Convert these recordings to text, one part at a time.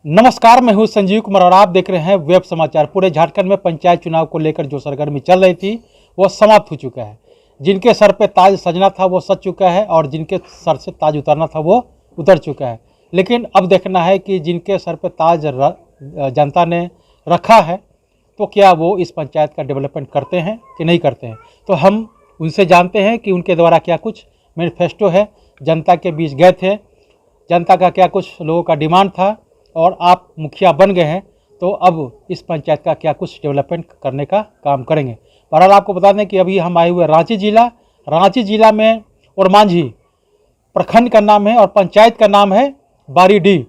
नमस्कार, मैं हूं संजीव कुमार और आप देख रहे हैं वेब समाचार। पूरे झारखंड में पंचायत चुनाव को लेकर जो सरगर्मी चल रही थी वो समाप्त हो चुका है। जिनके सर पे ताज सजना था वो सज चुका है और जिनके सर से ताज उतरना था वो उतर चुका है। लेकिन अब देखना है कि जिनके सर पे ताज जनता ने रखा है तो क्या वो इस पंचायत का डेवलपमेंट करते हैं कि नहीं करते हैं। तो हम उनसे जानते हैं कि उनके द्वारा क्या कुछ मैनिफेस्टो है, जनता के बीच गए थे, जनता का क्या कुछ लोगों का डिमांड था और आप मुखिया बन गए हैं तो अब इस पंचायत का क्या कुछ डेवलपमेंट करने का काम करेंगे। बहरहाल आपको बता दें कि अभी हम आए हुए रांची जिला में ओरमांझी प्रखंड का नाम है और पंचायत का नाम है बारीडीह।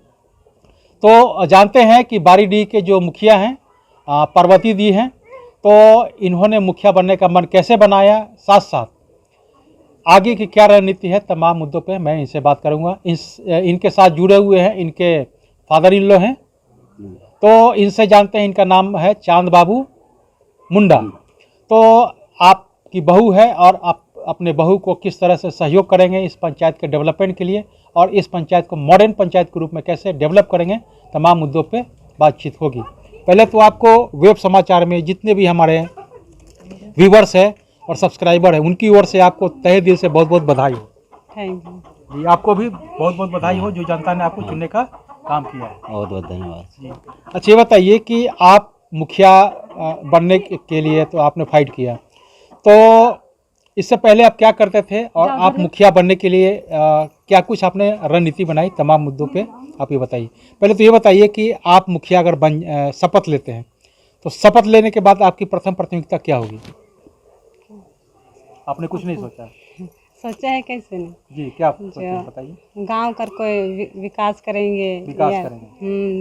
तो जानते हैं कि बारीडीह के जो मुखिया हैं पार्वती दी हैं, तो इन्होंने मुखिया बनने का मन कैसे बनाया, साथ साथ आगे की क्या रणनीति है, तमाम मुद्दों पे मैं इनसे बात करूंगा। इनके साथ जुड़े हुए हैं इनके फादर इन लॉ हैं, तो इनसे जानते हैं। इनका नाम है चांद बाबू मुंडा। तो आपकी बहू है और आप अपने बहू को किस तरह से सहयोग करेंगे इस पंचायत के डेवलपमेंट के लिए और इस पंचायत को मॉडर्न पंचायत के रूप में कैसे डेवलप करेंगे, तमाम मुद्दों पे बातचीत होगी। पहले तो आपको वेब समाचार में जितने भी हमारे व्यूवर्स हैं और सब्सक्राइबर हैं उनकी ओर से आपको तहे दिल से बहुत बहुत बधाई हो। थैंक यू जी, आपको भी बहुत बहुत बधाई हो जो जनता ने आपको चुनने का काम किया है। बहुत बहुत धन्यवाद जी, अच्छा ये बताइए कि आप मुखिया बनने के लिए तो आपने फाइट किया, तो इससे पहले आप क्या करते थे और आप मुखिया बनने के लिए क्या कुछ आपने रणनीति बनाई, तमाम मुद्दों पे आप ये बताइए। पहले तो ये बताइए कि आप मुखिया अगर शपथ लेते हैं तो शपथ लेने के बाद आपकी प्रथम प्राथमिकता क्या होगी। आपने कुछ नहीं सोचा? सोचा है कैसे नहीं जी, क्या सोचे हैं बताइए। गांव का कोई विकास करेंगे,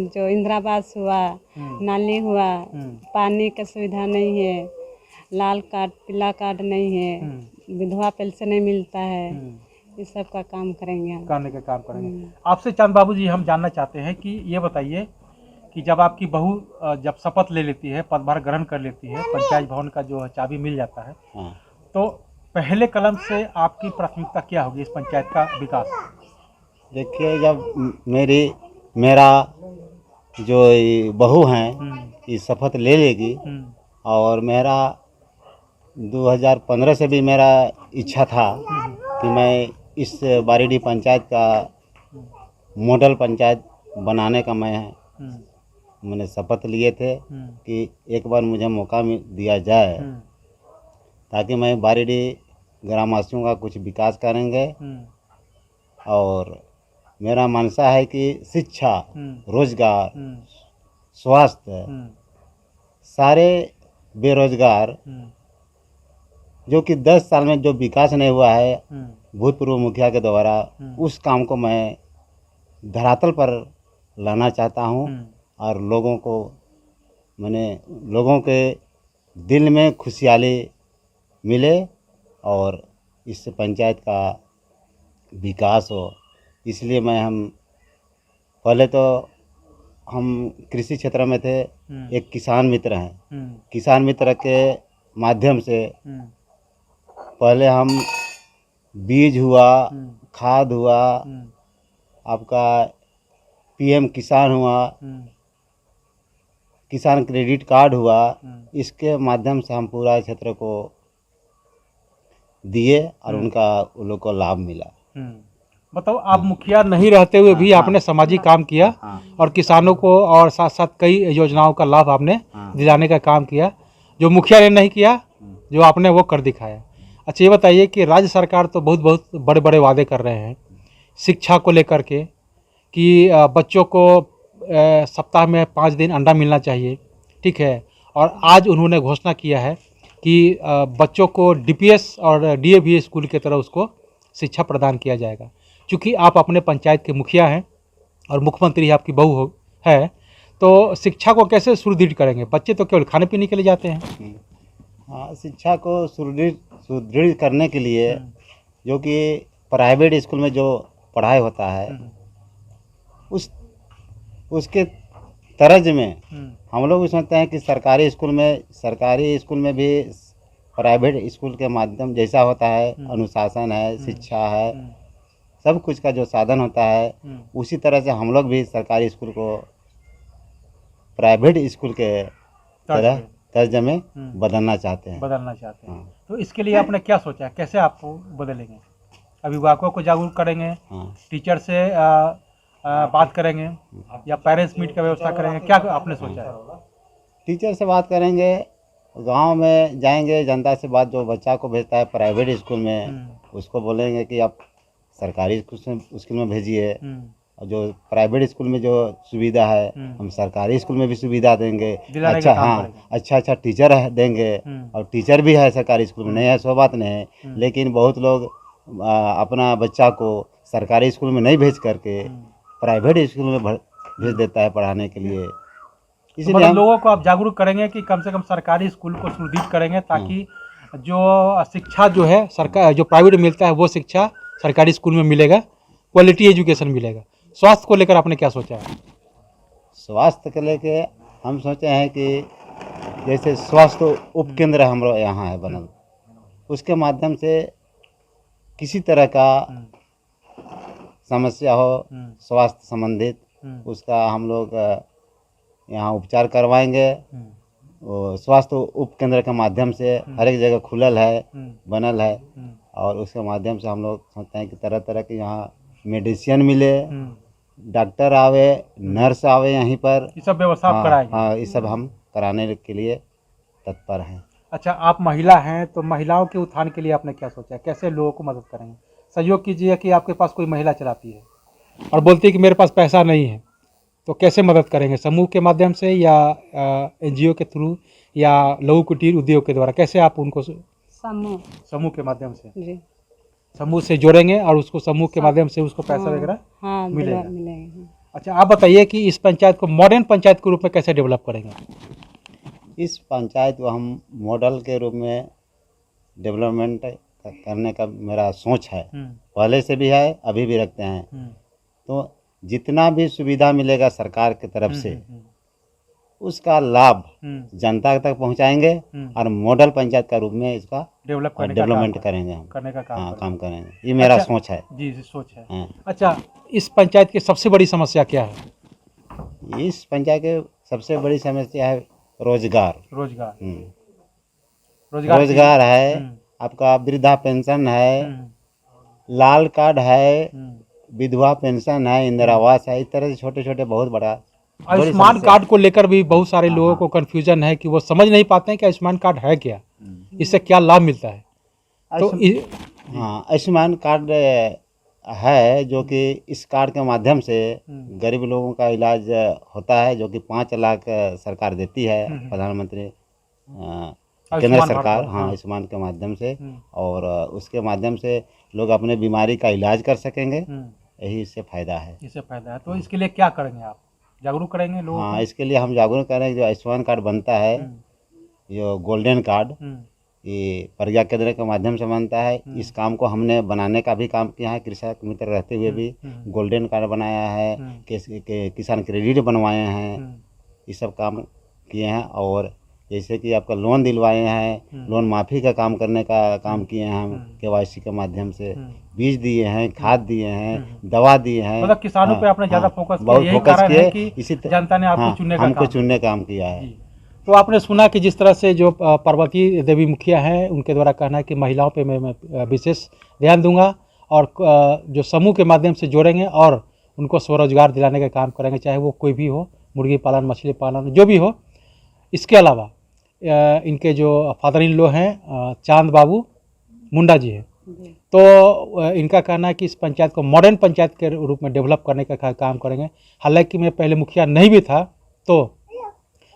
जो इंदिरा आवास हुआ, नाली हुआ, पानी का सुविधा नहीं है, लाल कार्ड पीला कार्ड नहीं है, विधवा पेंशन नहीं मिलता है, इस सब का काम करेंगे हम। करने का काम करेंगे। आपसे चांद बाबू जी हम जानना चाहते हैं कि ये बताइए कि जब आपकी बहू जब शपथ ले लेती है, पदभार ग्रहण कर लेती है, पंचायत भवन का जो चाबी मिल जाता है, तो पहले कदम से आपकी प्राथमिकता क्या होगी इस पंचायत का विकास। देखिए, जब मेरा जो बहू हैं ये शपथ ले लेगी और मेरा 2015 से भी मेरा इच्छा था कि मैं इस बारीडीह पंचायत का मॉडल पंचायत बनाने का मैंने शपथ लिए थे कि एक बार मुझे मौका दिया जाए ताकि मैं बारीडीह ग्रामवासियों का कुछ विकास करेंगे। और मेरा मनसा है कि शिक्षा, रोजगार, स्वास्थ्य, सारे बेरोजगार जो कि 10 साल में जो विकास नहीं हुआ है भूतपूर्व मुखिया के द्वारा, उस काम को मैं धरातल पर लाना चाहता हूं और लोगों के दिल में खुशहाली मिले और इस पंचायत का विकास हो। इसलिए हम कृषि क्षेत्र में थे, एक किसान मित्र हैं, किसान मित्र के माध्यम से पहले हम बीज हुआ, खाद हुआ, आपका पीएम किसान हुआ, किसान क्रेडिट कार्ड हुआ, इसके माध्यम से हम पूरा क्षेत्र को दिए और उन लोग को लाभ मिला। मतलब आप मुखिया नहीं रहते हुए भी आपने सामाजिक काम किया और किसानों को और साथ साथ कई योजनाओं का लाभ आपने दिलाने का काम किया जो मुखिया ने नहीं किया, जो आपने वो कर दिखाया। अच्छा ये बताइए कि राज्य सरकार तो बहुत बड़े बड़े वादे कर रहे हैं शिक्षा को लेकर के कि बच्चों को सप्ताह में 5 दिन अंडा मिलना चाहिए, ठीक है। और आज उन्होंने घोषणा किया है कि बच्चों को डीपीएस और डीएवी स्कूल की तरह उसको शिक्षा प्रदान किया जाएगा। चूँकि आप अपने पंचायत के मुखिया हैं और मुख्यमंत्री आपकी बहू है, तो शिक्षा को कैसे सुदृढ़ करेंगे। बच्चे तो केवल खाने पीने के लिए जाते हैं। हाँ, शिक्षा को सुदृढ़ करने के लिए जो कि प्राइवेट स्कूल में जो पढ़ाई होता है उसके तर्ज में हम लोग भी सोचते हैं कि सरकारी स्कूल में भी प्राइवेट स्कूल के माध्यम जैसा होता है, अनुशासन है, शिक्षा है, सब कुछ का जो साधन होता है, उसी तरह से हम लोग भी सरकारी स्कूल को प्राइवेट स्कूल के तरह पे। तर्ज में बदलना चाहते हैं। बदलना चाहते हैं। हाँ। तो इसके लिए आपने क्या सोचा है, कैसे आप बदलेंगे? अभिभावकों को जागरूक करेंगे, हाँ। टीचर से बात करेंगे, या पेरेंट्स मीट का व्यवस्था करेंगे, क्या आपने सोचा है? टीचर से बात करेंगे, गांव में जाएंगे, जनता से बात, जो बच्चा को भेजता है प्राइवेट स्कूल में उसको बोलेंगे कि आप सरकारी स्कूल में भेजिए, और जो प्राइवेट स्कूल में जो सुविधा है हम सरकारी स्कूल में भी सुविधा देंगे। दिलाने अच्छा, का काम हाँ, करेंगे। अच्छा टीचर देंगे, और टीचर भी है सरकारी स्कूल में, नहीं है सो बात नहीं है, लेकिन बहुत लोग अपना बच्चा को सरकारी स्कूल में नहीं भेज करके प्राइवेट स्कूल में भेज देता है पढ़ाने के लिए। तो इसलिए मतलब लोगों को आप जागरूक करेंगे कि कम से कम सरकारी स्कूल को सुदृढ़ करेंगे, ताकि जो शिक्षा जो है सरकार जो प्राइवेट में मिलता है वो शिक्षा सरकारी स्कूल में मिलेगा, क्वालिटी एजुकेशन मिलेगा। स्वास्थ्य को लेकर आपने क्या सोचा है? स्वास्थ्य को लेके हम सोचे हैं कि जैसे स्वास्थ्य उपकेंद्र हमारे यहाँ है बनल, उसके माध्यम से किसी तरह का समस्या हो स्वास्थ्य संबंधित, उसका हम लोग यहाँ उपचार करवाएंगे। स्वास्थ्य उपकेंद्र के माध्यम से हर एक जगह खुलल है, बनल है, और उसके माध्यम से हम लोग सोचते हैं कि तरह तरह के यहाँ मेडिसिन मिले, डॉक्टर आवे, नर्स आवे यहीं पर, ये सब व्यवस्था आप कराएंगे? हाँ, ये सब हम कराने के लिए तत्पर हैं। अच्छा, आप महिला हैं तो महिलाओं के उत्थान के लिए आपने क्या सोचा है, कैसे लोगों को मदद करेंगे? सहयोग कीजिए कि आपके पास कोई महिला चलाती है और बोलती है कि मेरे पास पैसा नहीं है, तो कैसे मदद करेंगे? समूह के माध्यम से या एनजीओ के थ्रू या लघु कुटीर उद्योग के द्वारा, कैसे आप उनको? समूह के माध्यम से जी। समूह से जोड़ेंगे और उसको समूह के माध्यम से उसको पैसा वगैरह हाँ, मिलेगा। मिलेगा। अच्छा, आप बताइए कि इस पंचायत को मॉडर्न पंचायत के रूप में कैसे डेवलप करेंगे? इस पंचायत को हम मॉडल के रूप में डेवलपमेंट करने का मेरा सोच है, पहले से भी है, अभी भी रखते हैं। तो जितना भी सुविधा मिलेगा सरकार की तरफ से उसका लाभ जनता तक पहुंचाएंगे, और मॉडल पंचायत का रूप में इसका डेवलपमेंट करेंगे, हम करने का काम काम करेंगे। ये मेरा अच्छा, सोच है। जी सोच है। हाँ। अच्छा, इस पंचायत की सबसे बड़ी समस्या क्या है? इस पंचायत की सबसे बड़ी समस्या है रोजगार। रोजगार रोजगार है, आपका वृद्धा पेंशन है, लाल कार्ड है, विधवा पेंशन है, इंदिरा आवास है, इस तरह से छोटे छोटे बहुत बड़ा आयुष्मान कार्ड को लेकर भी बहुत सारे लोगों को कंफ्यूजन है कि वो समझ नहीं पाते हैं कि आयुष्मान कार्ड है क्या, इससे क्या लाभ मिलता है। तो हाँ, आयुष्मान कार्ड है, जो कि इस कार्ड के माध्यम से गरीब लोगों का इलाज होता है, जो कि 5 लाख सरकार देती है, प्रधानमंत्री केंद्र सरकार, हाँ, आयुष्मान के माध्यम से, और उसके माध्यम से लोग अपने बीमारी का इलाज कर सकेंगे, यही इससे फायदा है। इससे फायदा है। तो इसके लिए क्या करेंगे आप? जागरूक करेंगे लोगों हाँ, इसके लिए हम जागरूक करेंगे। जो आयुष्मान कार्ड बनता है, जो गोल्डन कार्ड, ये प्रज्ञा केंद्र के माध्यम से बनता है। इस काम को हमने बनाने का भी काम किया है, कृषक मित्र रहते हुए भी गोल्डन कार्ड बनाया है, किसान क्रेडिट बनवाए हैं, ये सब काम किए हैं। और जैसे कि आपका लोन दिलवाए हैं, लोन माफ़ी का काम करने का काम किए हैं हम, KYC के माध्यम से बीज दिए हैं, खाद दिए हैं, दवा दिए हैं। मतलब किसानों पे आपने ज़्यादा फोकस किया, यही फोकस कारण है किए, कि इसी जनता ने आपको चुनने का हमको चुनने का काम किया है। तो आपने सुना कि जिस तरह से जो पार्वती देवी मुखिया हैं, उनके द्वारा कहना है कि महिलाओं पे मैं विशेष ध्यान दूंगा, और जो समूह के माध्यम से जोड़ेंगे और उनको स्वरोजगार दिलाने का काम करेंगे, चाहे वो कोई भी हो, मुर्गी पालन, मछली पालन, जो भी हो। इसके अलावा इनके जो फादर इन लॉ हैं चांद बाबू मुंडा जी हैं, तो इनका कहना है कि इस पंचायत को मॉडर्न पंचायत के रूप में डेवलप करने का काम करेंगे। हालांकि मैं पहले मुखिया नहीं भी था, तो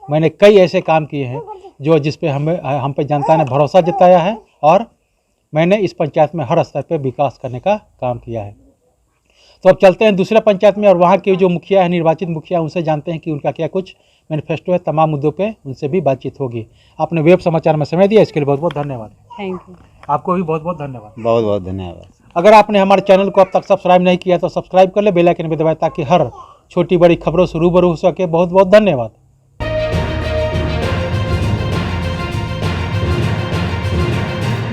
मैंने कई ऐसे काम किए हैं जो जिस पे हम पे जनता ने भरोसा जताया है, और मैंने इस पंचायत में हर स्तर पे विकास करने का काम किया है। तो अब चलते हैं दूसरे पंचायत में, और वहाँ के जो मुखिया है, निर्वाचित मुखिया, उनसे जानते हैं कि उनका क्या कुछ मैनिफेस्टो है। तमाम मुद्दों पे उनसे भी बातचीत होगी। आपने वेब समाचार में समय दिया, इसके लिए बहुत बहुत धन्यवाद। Thank you. आपको भी बहुत बहुत धन्यवाद। बहुत बहुत धन्यवाद। अगर आपने हमारे चैनल को अब तक सब्सक्राइब नहीं किया तो सब्सक्राइब कर ले, बेल आइकन भी दबाएं, ताकि हर छोटी बड़ी खबरों से रूबरू हो सके। बहुत बहुत धन्यवाद।